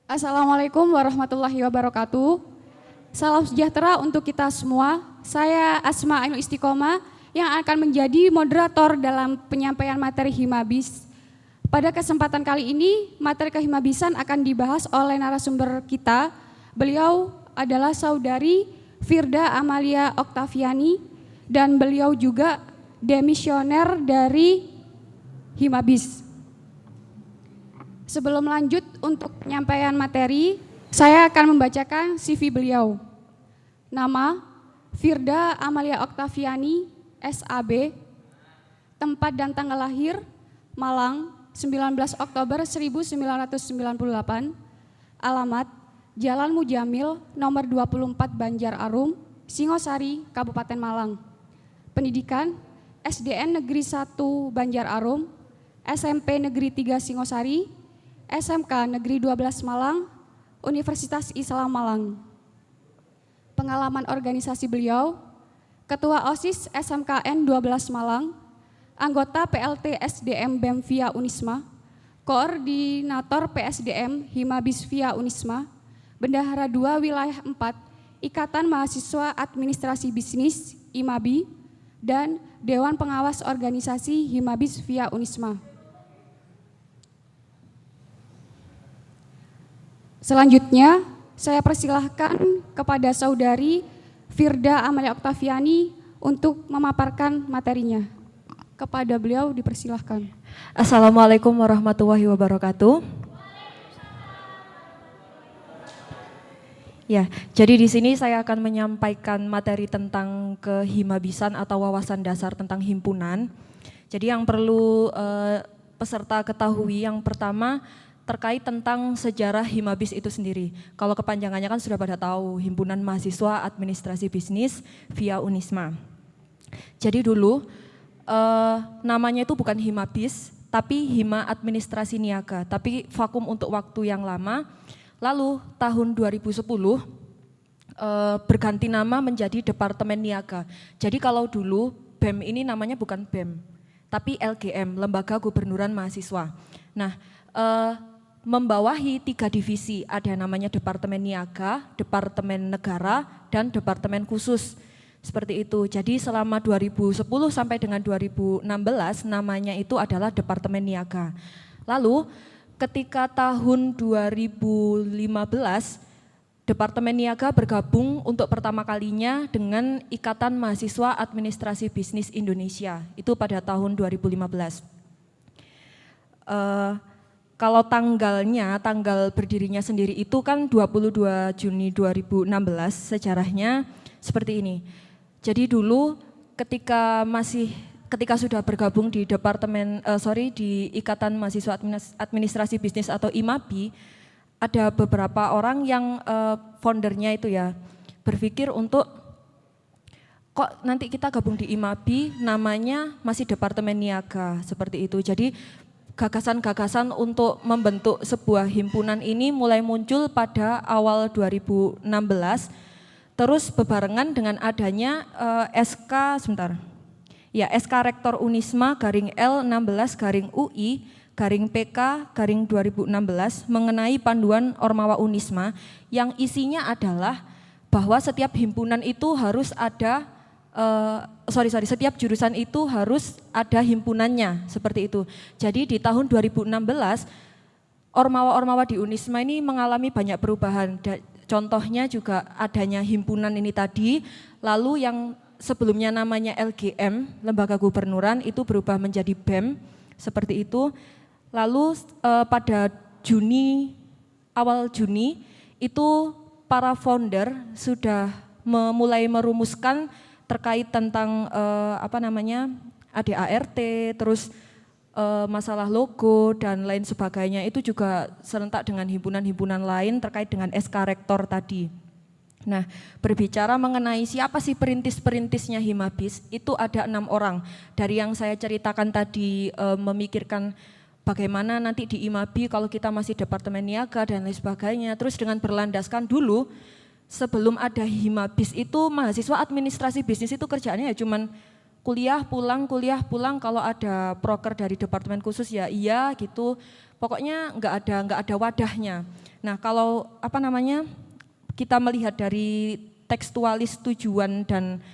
Assalamualaikum warahmatullahi wabarakatuh. Salam sejahtera untuk kita semua. Saya Asma Ainul Istiqomah yang akan menjadi moderator dalam penyampaian materi Himabis. Pada kesempatan kali ini, materi kehimabisan akan dibahas oleh narasumber kita. Beliau adalah saudari Firda Amalia Oktaviani dan beliau juga demisioner dari Himabis. Sebelum lanjut untuk penyampaian materi, saya akan membacakan CV beliau. Nama, Firda Amalia Oktaviani, SAB, tempat dan tanggal lahir, Malang, 19 Oktober 1998, alamat, Jalan Mujamil, nomor 24 Banjar Arum, Singosari, Kabupaten Malang. Pendidikan, SDN Negeri 1 Banjar Arum, SMP Negeri 3 Singosari, SMK Negeri 12 Malang, Universitas Islam Malang. Pengalaman organisasi beliau, Ketua OSIS SMKN 12 Malang, anggota PLT SDM BEM via Unisma, Koordinator PSDM Himabis via Unisma, Bendahara 2 Wilayah 4, Ikatan Mahasiswa Administrasi Bisnis IMABI, dan Dewan Pengawas Organisasi Himabis via Unisma. Selanjutnya, saya persilahkan kepada saudari Firda Amalia Oktaviani untuk memaparkan materinya. Kepada beliau dipersilahkan. Assalamualaikum warahmatullahi wabarakatuh. Ya, jadi di sini saya akan menyampaikan materi tentang kehimabisan atau wawasan dasar tentang himpunan. Jadi yang perlu peserta ketahui yang pertama terkait tentang sejarah Himabis itu sendiri. Kalau kepanjangannya kan sudah pada tahu, Himpunan Mahasiswa Administrasi Bisnis via Unisma. Jadi dulu namanya itu bukan Himabis, tapi Hima Administrasi Niaga, tapi vakum untuk waktu yang lama. Lalu tahun 2010 berganti nama menjadi Departemen Niaga. Jadi kalau dulu BEM ini namanya bukan BEM, tapi LGM, Lembaga Gubernuran Mahasiswa. Nah, membawahi 3 divisi, ada namanya Departemen Niaga, Departemen Negara, dan Departemen Khusus. Seperti itu, jadi selama 2010 sampai dengan 2016 namanya itu adalah Departemen Niaga. Lalu ketika tahun 2015, Departemen Niaga bergabung untuk pertama kalinya dengan Ikatan Mahasiswa Administrasi Bisnis Indonesia, itu pada tahun 2015. Kalau tanggal berdirinya sendiri itu kan 22 Juni 2016, sejarahnya seperti ini. Jadi dulu ketika sudah bergabung di di Ikatan Mahasiswa Administrasi Bisnis atau IMABI, ada beberapa orang yang foundernya itu ya berpikir untuk kok nanti kita gabung di IMABI namanya masih Departemen Niaga, seperti itu. Jadi gagasan-gagasan untuk membentuk sebuah himpunan ini mulai muncul pada awal 2016, terus bebarengan dengan adanya SK Rektor Unisma /L16/UI/PK/2016 mengenai panduan Ormawa Unisma yang isinya adalah bahwa setiap himpunan itu harus ada setiap jurusan itu harus ada himpunannya, seperti itu. Jadi di tahun 2016 ormawa-ormawa di Unisma ini mengalami banyak perubahan. Contohnya juga adanya himpunan ini tadi, lalu yang sebelumnya namanya LGM, Lembaga Gubernuran, itu berubah menjadi BEM, seperti itu. Lalu pada awal Juni itu para founder sudah mulai merumuskan terkait tentang ADART, terus masalah logo dan lain sebagainya, itu juga serentak dengan himpunan-himpunan lain terkait dengan SK Rektor tadi. Nah, berbicara mengenai siapa sih perintis-perintisnya Himabis, itu ada 6 orang. Dari yang saya ceritakan tadi, memikirkan bagaimana nanti di IMABI kalau kita masih Departemen Niaga dan lain sebagainya, terus dengan berlandaskan dulu, sebelum ada Himabis itu mahasiswa administrasi bisnis itu kerjaannya ya cuman kuliah pulang, kalau ada proker dari departemen khusus ya iya gitu. Pokoknya nggak ada wadahnya. Nah, kalau kita melihat dari tekstualis tujuan dan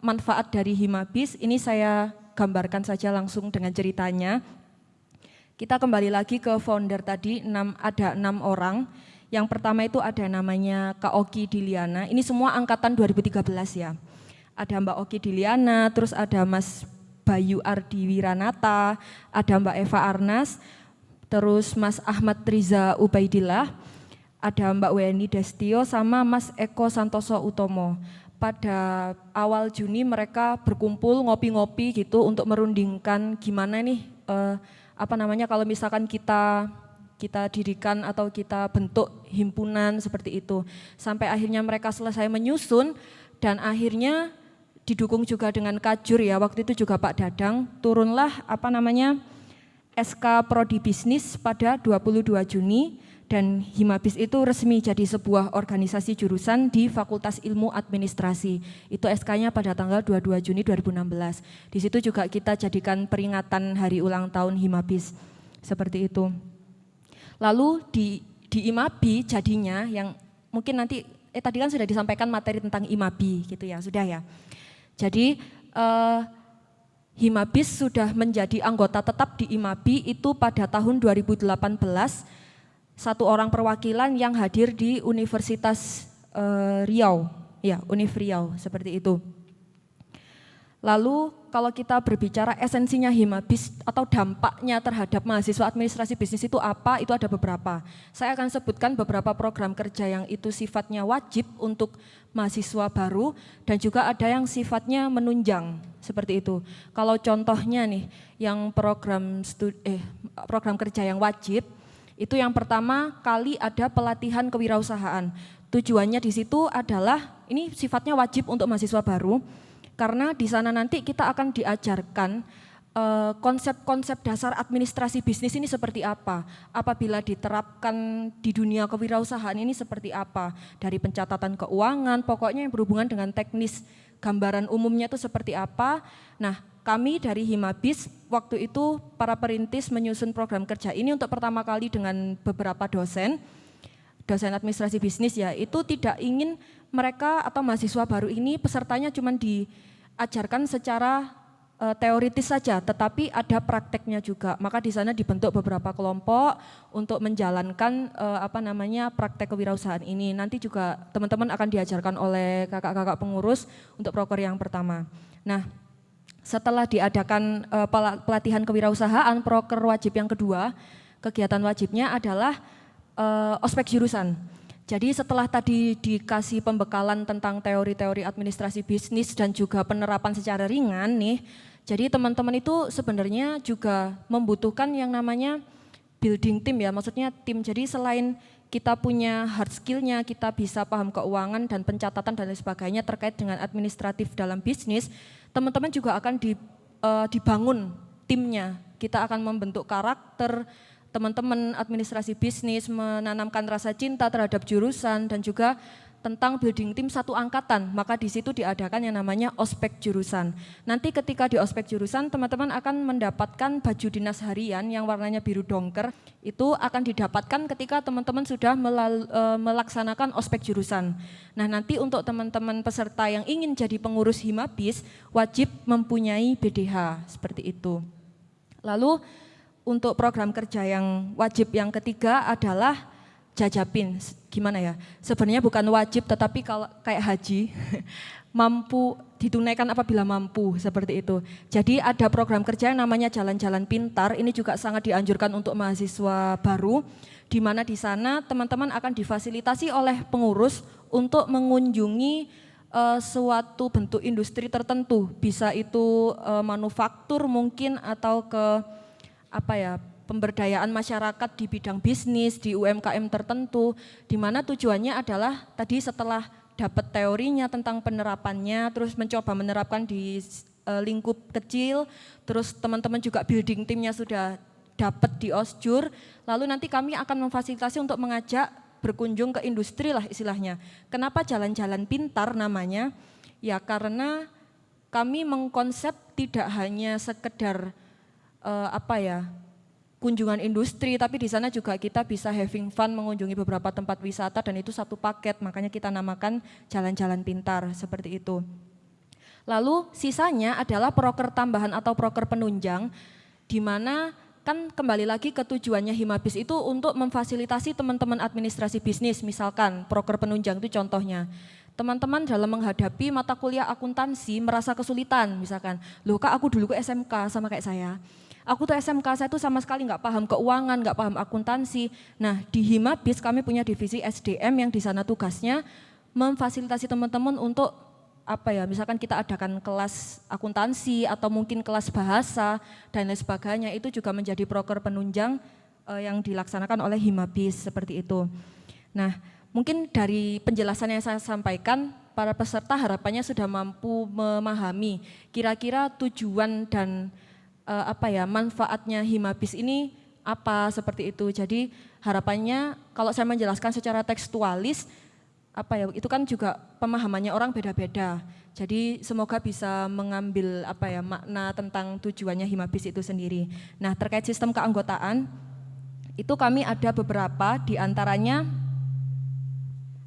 manfaat dari Himabis, ini saya gambarkan saja langsung dengan ceritanya. Kita kembali lagi ke founder tadi, ada 6 orang. Yang pertama itu ada namanya Kak Oki Diliana, ini semua angkatan 2013 ya. Ada Mbak Oki Diliana, terus ada Mas Bayu Ardi Wiranata, ada Mbak Eva Arnas, terus Mas Ahmad Riza Ubaidillah, ada Mbak Weni Destio, sama Mas Eko Santoso Utomo. Pada awal Juni mereka berkumpul ngopi-ngopi gitu untuk merundingkan gimana nih kalau misalkan kita dirikan atau kita bentuk himpunan seperti itu. Sampai akhirnya mereka selesai menyusun dan akhirnya didukung juga dengan Kajur ya, waktu itu juga Pak Dadang, turunlah SK Prodi Bisnis pada 22 Juni dan Himabis itu resmi jadi sebuah organisasi jurusan di Fakultas Ilmu Administrasi. Itu SK-nya pada tanggal 22 Juni 2016. Di situ juga kita jadikan peringatan hari ulang tahun Himabis. Seperti itu. Lalu di Imabi jadinya yang mungkin nanti tadi kan sudah disampaikan materi tentang Imabi gitu ya, sudah ya. Jadi Himabis sudah menjadi anggota tetap di Imabi itu pada tahun 2018, 1 orang perwakilan yang hadir di Universitas Riau, ya Univ Riau seperti itu. Lalu kalau kita berbicara esensinya Himabis atau dampaknya terhadap mahasiswa administrasi bisnis itu apa, itu ada beberapa. Saya akan sebutkan beberapa program kerja yang itu sifatnya wajib untuk mahasiswa baru dan juga ada yang sifatnya menunjang, seperti itu. Kalau contohnya nih, yang program kerja yang wajib, itu yang pertama kali ada pelatihan kewirausahaan. Tujuannya di situ adalah, ini sifatnya wajib untuk mahasiswa baru, karena di sana nanti kita akan diajarkan konsep-konsep dasar administrasi bisnis ini seperti apa, apabila diterapkan di dunia kewirausahaan ini seperti apa, dari pencatatan keuangan, pokoknya yang berhubungan dengan teknis, gambaran umumnya itu seperti apa. Nah, kami dari Himabis waktu itu para perintis menyusun program kerja ini untuk pertama kali dengan beberapa dosen administrasi bisnis ya, itu tidak ingin mereka atau mahasiswa baru ini pesertanya cuma diajarkan secara teoritis saja, tetapi ada prakteknya juga. Maka di sana dibentuk beberapa kelompok untuk menjalankan praktek kewirausahaan ini. Nanti juga teman-teman akan diajarkan oleh kakak-kakak pengurus untuk proker yang pertama. Nah, setelah diadakan pelatihan kewirausahaan, proker wajib yang kedua, kegiatan wajibnya adalah ospek jurusan. Jadi setelah tadi dikasih pembekalan tentang teori-teori administrasi bisnis dan juga penerapan secara ringan nih, jadi teman-teman itu sebenarnya juga membutuhkan yang namanya building team ya, maksudnya tim. Jadi selain kita punya hard skill-nya, kita bisa paham keuangan dan pencatatan dan lain sebagainya terkait dengan administratif dalam bisnis, teman-teman juga akan dibangun timnya. Kita akan membentuk karakter, teman-teman administrasi bisnis menanamkan rasa cinta terhadap jurusan dan juga tentang building tim satu angkatan, maka di situ diadakan yang namanya ospek jurusan. Nanti ketika di ospek jurusan teman-teman akan mendapatkan baju dinas harian yang warnanya biru dongker, itu akan didapatkan ketika teman-teman sudah melaksanakan ospek jurusan. Nah, nanti untuk teman-teman peserta yang ingin jadi pengurus Himabis wajib mempunyai BDH seperti itu. Lalu untuk program kerja yang wajib yang ketiga adalah jajapin. Gimana ya? Sebenarnya bukan wajib tetapi kalau kayak haji mampu ditunaikan apabila mampu seperti itu. Jadi ada program kerja yang namanya Jalan-Jalan Pintar. Ini juga sangat dianjurkan untuk mahasiswa baru, di mana di sana teman-teman akan difasilitasi oleh pengurus untuk mengunjungi suatu bentuk industri tertentu. Bisa itu manufaktur mungkin atau ke pemberdayaan masyarakat di bidang bisnis, di UMKM tertentu, di mana tujuannya adalah tadi setelah dapat teorinya tentang penerapannya, terus mencoba menerapkan di lingkup kecil, terus teman-teman juga building timnya sudah dapat di Osjur, lalu nanti kami akan memfasilitasi untuk mengajak berkunjung ke industri lah istilahnya. Kenapa Jalan-Jalan Pintar namanya? Ya karena kami mengkonsep tidak hanya sekedar kunjungan industri, tapi di sana juga kita bisa having fun mengunjungi beberapa tempat wisata dan itu satu paket, makanya kita namakan jalan-jalan pintar seperti itu. Lalu sisanya adalah proker tambahan atau proker penunjang, di mana kan kembali lagi ke tujuannya Himabis itu untuk memfasilitasi teman-teman administrasi bisnis, misalkan proker penunjang itu contohnya. Teman-teman dalam menghadapi mata kuliah akuntansi merasa kesulitan, misalkan, loh Kak aku dulu ke SMK sama kayak saya. Aku tuh SMK, saya tuh sama sekali nggak paham keuangan, nggak paham akuntansi. Nah di Himabis kami punya divisi SDM yang di sana tugasnya memfasilitasi teman-teman untuk misalkan kita adakan kelas akuntansi atau mungkin kelas bahasa dan lain sebagainya, itu juga menjadi proker penunjang yang dilaksanakan oleh Himabis seperti itu. Nah mungkin dari penjelasan yang saya sampaikan, para peserta harapannya sudah mampu memahami kira-kira tujuan dan manfaatnya Himabis ini apa seperti itu. Jadi harapannya kalau saya menjelaskan secara tekstualis itu kan juga pemahamannya orang beda-beda. Jadi semoga bisa mengambil makna tentang tujuannya Himabis itu sendiri. Nah, terkait sistem keanggotaan itu kami ada beberapa, di antaranya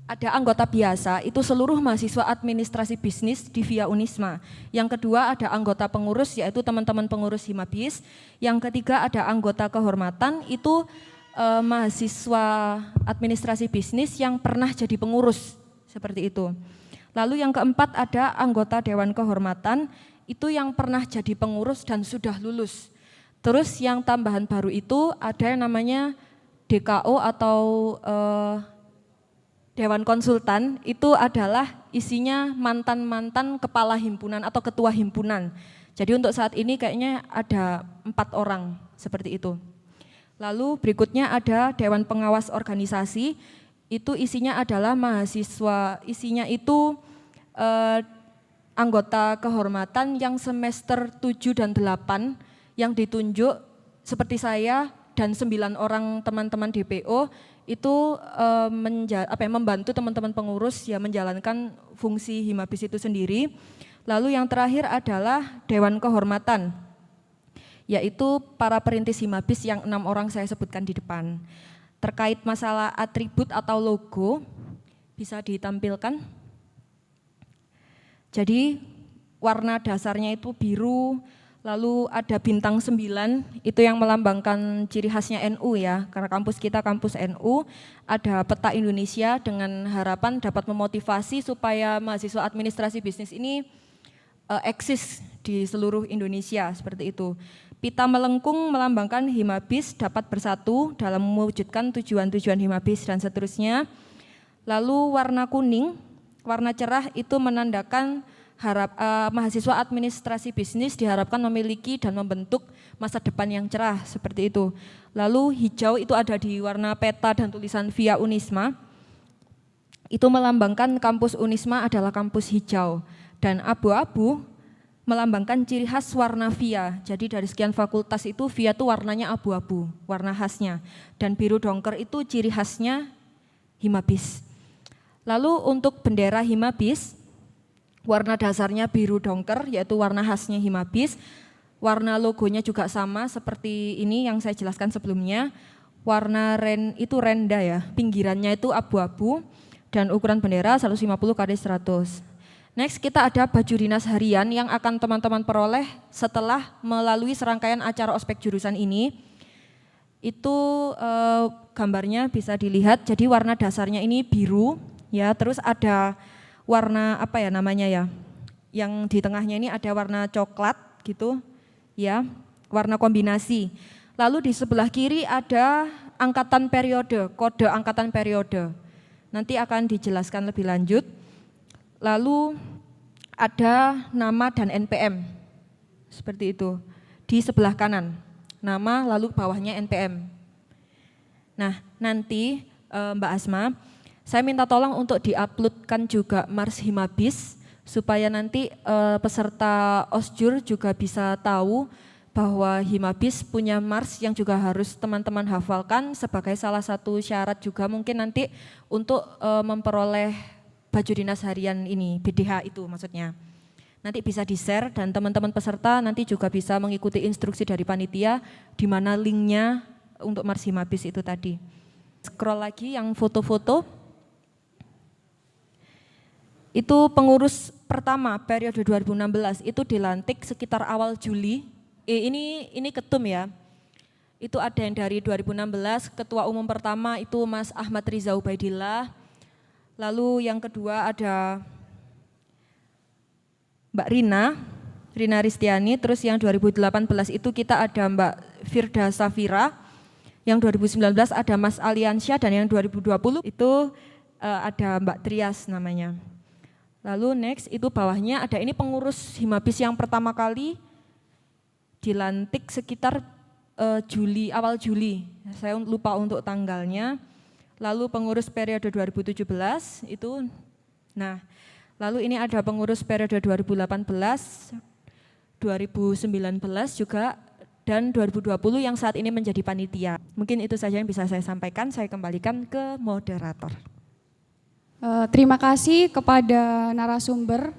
ada anggota biasa, itu seluruh mahasiswa administrasi bisnis di Via Unisma. Yang kedua ada anggota pengurus, yaitu teman-teman pengurus Himabis. Yang ketiga ada anggota kehormatan, itu mahasiswa administrasi bisnis yang pernah jadi pengurus, seperti itu. Lalu yang keempat ada anggota Dewan Kehormatan, itu yang pernah jadi pengurus dan sudah lulus. Terus yang tambahan baru itu ada yang namanya DKO atau Dewan Konsultan, itu adalah isinya mantan-mantan kepala himpunan atau ketua himpunan. Jadi untuk saat ini kayaknya ada 4 orang seperti itu. Lalu berikutnya ada Dewan Pengawas Organisasi, itu isinya adalah mahasiswa, isinya itu anggota kehormatan yang semester 7 dan 8 yang ditunjuk seperti saya dan 9 orang teman-teman DPO, itu membantu teman-teman pengurus ya menjalankan fungsi Himabis itu sendiri. Lalu yang terakhir adalah Dewan Kehormatan, yaitu para perintis Himabis yang 6 orang saya sebutkan di depan. Terkait masalah atribut atau logo, bisa ditampilkan. Jadi warna dasarnya itu biru, lalu ada bintang 9, itu yang melambangkan ciri khasnya NU ya, karena kampus kita kampus NU, ada peta Indonesia dengan harapan dapat memotivasi supaya mahasiswa administrasi bisnis ini eksis di seluruh Indonesia, seperti itu. Pita melengkung melambangkan Himabis dapat bersatu dalam mewujudkan tujuan-tujuan Himabis dan seterusnya. Lalu warna kuning, warna cerah itu menandakan mahasiswa administrasi bisnis diharapkan memiliki dan membentuk masa depan yang cerah, seperti itu. Lalu hijau itu ada di warna peta dan tulisan Via Unisma, itu melambangkan kampus Unisma adalah kampus hijau, dan abu-abu melambangkan ciri khas warna Via. Jadi dari sekian fakultas itu Via itu warnanya abu-abu, warna khasnya, dan biru dongker itu ciri khasnya Himabis. Lalu untuk bendera Himabis, warna dasarnya biru dongker, yaitu warna khasnya Himabis. Warna logonya juga sama seperti ini yang saya jelaskan sebelumnya. Warna itu renda ya, pinggirannya itu abu-abu dan ukuran bendera 150x100. Next kita ada baju dinas harian yang akan teman-teman peroleh setelah melalui serangkaian acara ospek jurusan ini. Itu gambarnya bisa dilihat, jadi warna dasarnya ini biru ya, terus ada warna yang di tengahnya ini ada warna coklat gitu ya, warna kombinasi. Lalu di sebelah kiri ada angkatan periode, kode angkatan periode, nanti akan dijelaskan lebih lanjut. Lalu ada nama dan NPM, seperti itu di sebelah kanan, nama lalu bawahnya NPM. Nah nanti Mbak Asma, saya minta tolong untuk diuploadkan juga Mars Himabis supaya nanti peserta OSJUR juga bisa tahu bahwa Himabis punya Mars yang juga harus teman-teman hafalkan sebagai salah satu syarat juga mungkin nanti untuk memperoleh baju dinas harian ini, BDH itu maksudnya. Nanti bisa di-share dan teman-teman peserta nanti juga bisa mengikuti instruksi dari panitia di mana linknya untuk Mars Himabis itu tadi. Scroll lagi yang foto-foto. Itu pengurus pertama periode 2016 itu dilantik sekitar awal Juli. Ini ketum ya. Itu ada yang dari 2016, ketua umum pertama itu Mas Ahmad Riza Ubaidillah. Lalu yang kedua ada Mbak Rina Ristiani, terus yang 2018 itu kita ada Mbak Firda Safira, yang 2019 ada Mas Aliansyah, dan yang 2020 itu ada Mbak Trias namanya. Lalu next itu bawahnya ada ini pengurus Himabis yang pertama kali dilantik sekitar awal Juli, saya lupa untuk tanggalnya. Lalu pengurus periode 2017 itu, nah lalu ini ada pengurus periode 2018, 2019 juga, dan 2020 yang saat ini menjadi panitia. Mungkin itu saja yang bisa saya sampaikan, saya kembalikan ke moderator. Terima kasih kepada narasumber,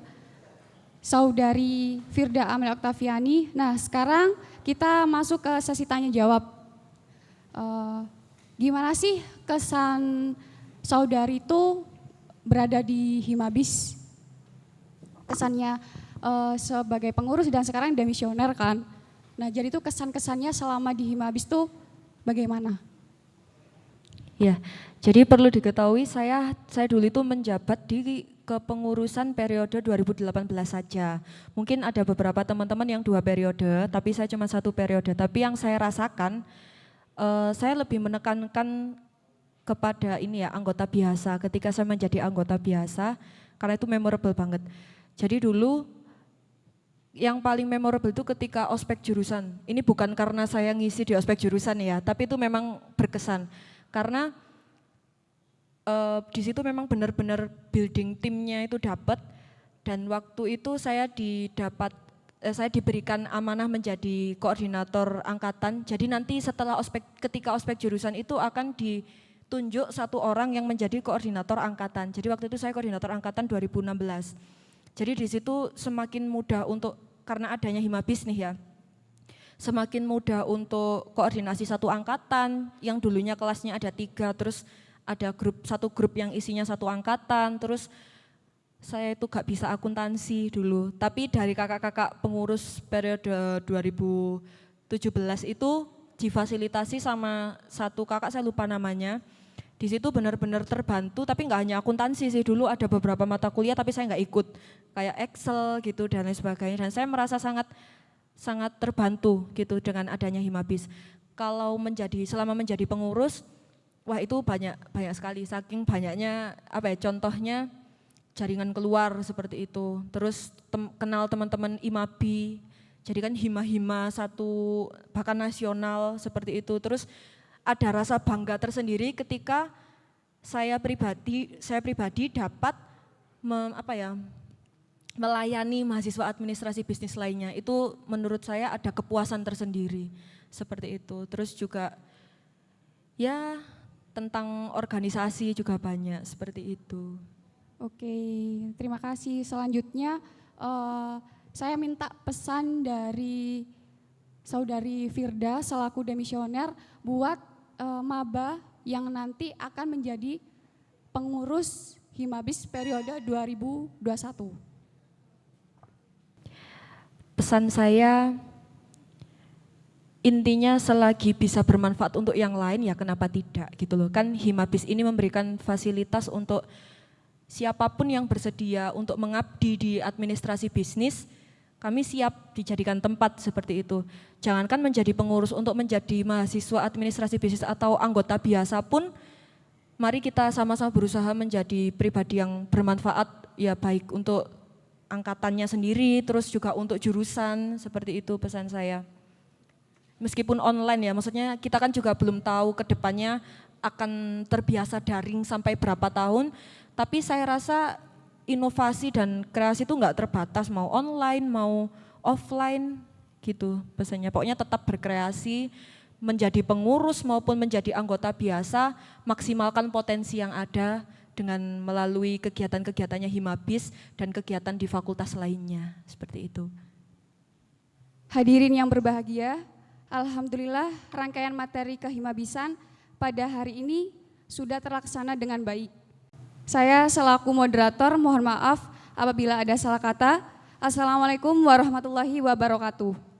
Saudari Firda Amel Oktaviani. Nah sekarang kita masuk ke sesi tanya jawab. Gimana sih kesan saudari itu berada di Himabis? Kesannya sebagai pengurus dan sekarang demisioner kan. Nah jadi itu kesan-kesannya selama di Himabis itu bagaimana? Ya, jadi perlu diketahui saya dulu itu menjabat di kepengurusan periode 2018 saja. Mungkin ada beberapa teman-teman yang 2 periode, tapi saya cuma 1 periode. Tapi yang saya rasakan, saya lebih menekankan kepada ini ya, anggota biasa. Ketika saya menjadi anggota biasa, karena itu memorable banget. Jadi dulu yang paling memorable itu ketika ospek jurusan. Ini bukan karena saya ngisi di ospek jurusan ya, tapi itu memang berkesan. Karena di situ memang benar-benar building timnya itu dapat, dan waktu itu saya diberikan amanah menjadi koordinator angkatan. Jadi nanti setelah ketika ospek jurusan itu akan ditunjuk 1 orang yang menjadi koordinator angkatan. Jadi waktu itu saya koordinator angkatan 2016. Jadi di situ semakin mudah karena adanya Himabis nih ya, semakin mudah untuk koordinasi 1 angkatan, yang dulunya kelasnya ada 3, terus ada satu grup yang isinya 1 angkatan, terus saya itu gak bisa akuntansi dulu, tapi dari kakak-kakak pengurus periode 2017 itu difasilitasi sama 1 kakak, saya lupa namanya. Di situ benar-benar terbantu, tapi nggak hanya akuntansi sih, dulu ada beberapa mata kuliah tapi saya nggak ikut, kayak Excel gitu dan lain sebagainya, dan saya merasa sangat terbantu gitu dengan adanya Himabis. Kalau selama menjadi pengurus, wah itu banyak sekali, saking banyaknya contohnya jaringan keluar seperti itu, terus kenal teman-teman Imabi, jadi kan hima-hima satu bahkan nasional seperti itu. Terus ada rasa bangga tersendiri ketika saya pribadi dapat melayani mahasiswa administrasi bisnis lainnya. Itu menurut saya ada kepuasan tersendiri seperti itu. Terus juga ya tentang organisasi juga banyak seperti itu. Oke, terima kasih. Selanjutnya saya minta pesan dari Saudari Firda selaku demisioner buat maba yang nanti akan menjadi pengurus Himabis periode 2021. Pesan saya intinya selagi bisa bermanfaat untuk yang lain ya kenapa tidak gitu loh. Kan Himabis ini memberikan fasilitas untuk siapapun yang bersedia untuk mengabdi di administrasi bisnis, kami siap dijadikan tempat seperti itu. Jangankan menjadi pengurus, untuk menjadi mahasiswa administrasi bisnis atau anggota biasa pun, mari kita sama-sama berusaha menjadi pribadi yang bermanfaat, ya baik untuk angkatannya sendiri, terus juga untuk jurusan, seperti itu pesan saya. Meskipun online ya, maksudnya kita kan juga belum tahu ke depannya akan terbiasa daring sampai berapa tahun, tapi saya rasa inovasi dan kreasi itu enggak terbatas, mau online, mau offline gitu pesannya. Pokoknya tetap berkreasi, menjadi pengurus maupun menjadi anggota biasa, maksimalkan potensi yang ada dengan melalui kegiatan-kegiatannya Himabis dan kegiatan di fakultas lainnya, seperti itu. Hadirin yang berbahagia, alhamdulillah rangkaian materi kehimabisan pada hari ini sudah terlaksana dengan baik. Saya selaku moderator mohon maaf apabila ada salah kata. Assalamualaikum warahmatullahi wabarakatuh.